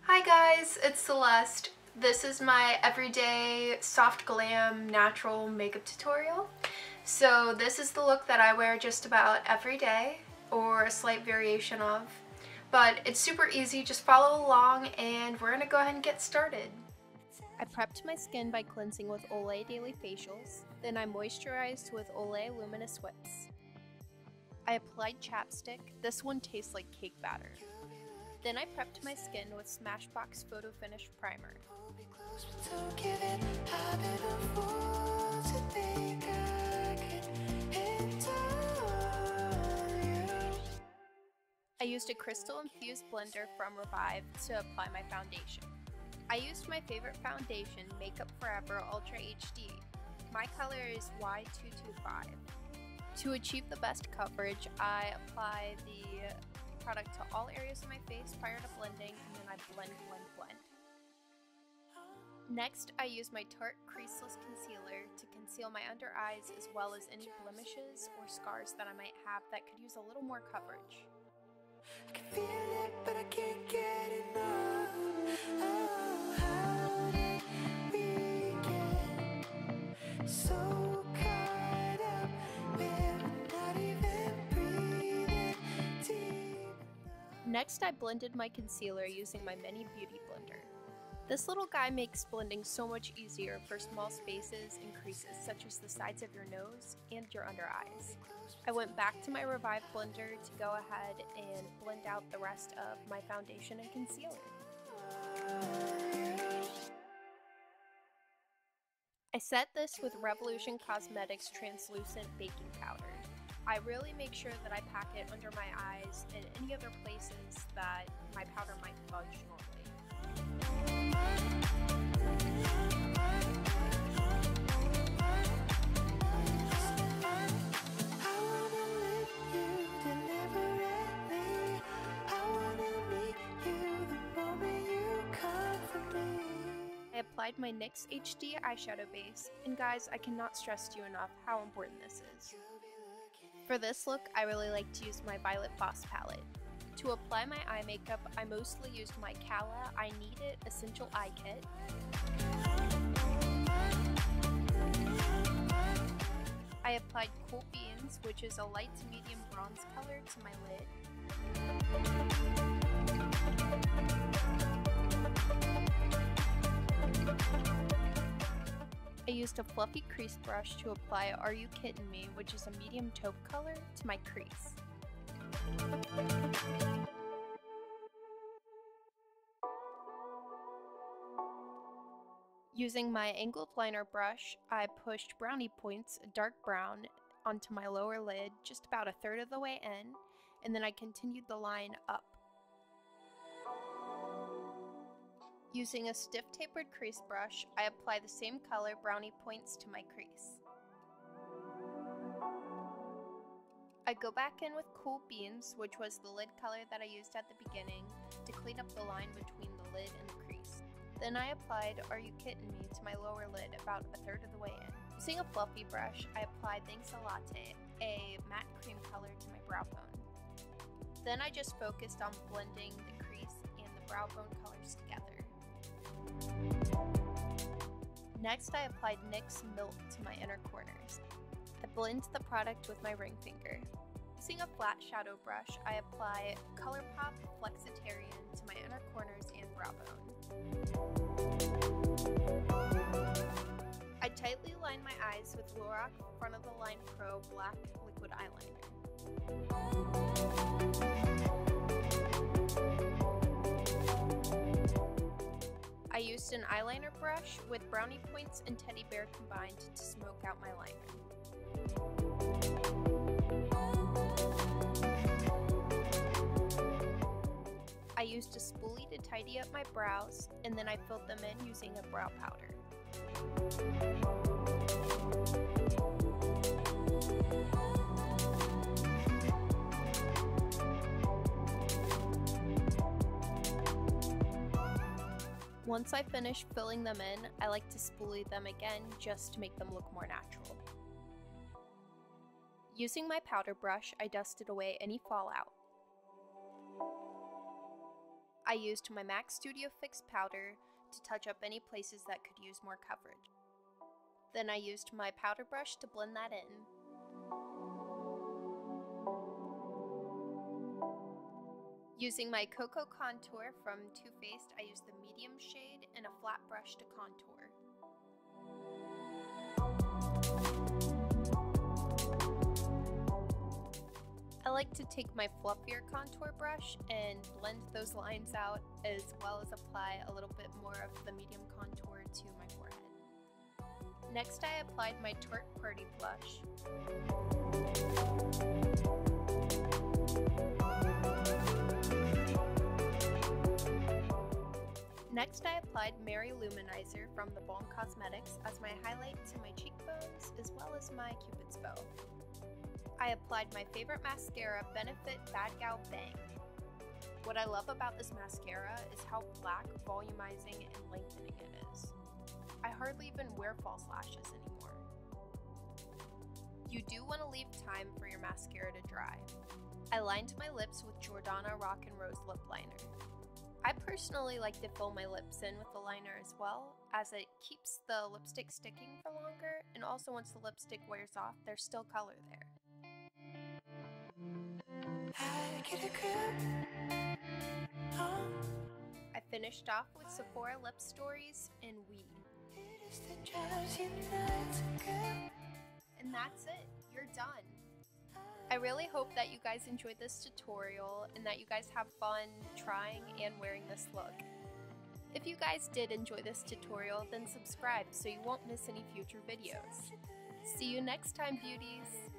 Hi guys, it's Celeste. This is my everyday soft glam natural makeup tutorial. So this is the look that I wear just about every day, or a slight variation of. But it's super easy, just follow along and we're gonna go ahead and get started. I prepped my skin by cleansing with Olay Daily Facials, then I moisturized with Olay Luminous Whips. I applied chapstick, this one tastes like cake batter. Then I prepped my skin with Smashbox PhotoFinish Primer. I used a crystal infused blender from Revive to apply my foundation. I used my favorite foundation, Makeup Forever Ultra HD. My color is Y225. To achieve the best coverage, I apply the product to all areas of my face prior to blending, and then I blend. Next, I use my Tarte Creaseless Concealer to conceal my under eyes as well as any blemishes or scars that I might have that could use a little more coverage. I can feel it, but I can't get enough. Oh, how did we get so caught up? We're not even breathing deep. Next, I blended my concealer using my mini beauty blender. This little guy makes blending so much easier for small spaces and creases such as the sides of your nose and your under eyes. I went back to my Revive blender to go ahead and blend out the rest of my foundation and concealer. I set this with Revolution Cosmetics Translucent Baking Powder. I really make sure that I pack it under my eyes and any other places that my powder might fudge normally. I applied my NYX HD Eyeshadow Base, and guys, I cannot stress to you enough how important this is. For this look, I really like to use my Violet Voss palette. To apply my eye makeup, I mostly used my CALA I Need It Essential Eye Kit. I applied Cool Beans, which is a light to medium bronze color, to my lid. I used a fluffy crease brush to apply Are You Kiddin' Me, which is a medium taupe color, to my crease. Using my angled liner brush, I pushed brownie points, a dark brown, onto my lower lid just about a third of the way in, and then I continued the line up. Using a stiff tapered crease brush, I apply the same color brownie points to my crease. I go back in with Cool Beans, which was the lid color that I used at the beginning, to clean up the line between the lid and the crease. Then I applied Are You Kiddin' Me to my lower lid about a third of the way in. Using a fluffy brush, I applied Thanks a Latte, a matte cream color, to my brow bone. Then I just focused on blending the crease and the brow bone colors together. Next, I applied NYX Milk to my inner corners. I blend the product with my ring finger. Using a flat shadow brush, I apply Colorpop Flexitarian to my inner corners and brow bone. I tightly line my eyes with Lorac Front of the Line Pro Black Liquid Eyeliner. I used an eyeliner brush with brownie points and teddy bear combined to smoke out my liner. I used a spoolie to tidy up my brows, and then I filled them in using a brow powder. Once I finish filling them in, I like to spoolie them again just to make them look more natural. Using my powder brush, I dusted away any fallout. I used my MAC Studio Fix powder to touch up any places that could use more coverage. Then I used my powder brush to blend that in. Using my Cocoa Contour from Too Faced, I used the medium shade and a flat brush to contour. I like to take my fluffier contour brush and blend those lines out, as well as apply a little bit more of the medium contour to my forehead. Next, I applied my Tarte Party Blush. Next, I applied Mary Luminizer from the Balm Cosmetics as my highlight to my cheekbones, as well as my Cupid's bow. I applied my favorite mascara, Benefit BADgal Bang. What I love about this mascara is how black, volumizing, and lengthening it is. I hardly even wear false lashes anymore. You do want to leave time for your mascara to dry. I lined my lips with Jordana Rock and Rose lip liner. I personally like to fill my lips in with the liner as well, as it keeps the lipstick sticking for longer, and also once the lipstick wears off, there's still color there. I finished off with Sephora Lip Stories and Weed. And that's it, you're done. I really hope that you guys enjoyed this tutorial and that you guys have fun trying and wearing this look. If you guys did enjoy this tutorial, then subscribe so you won't miss any future videos. See you next time, beauties!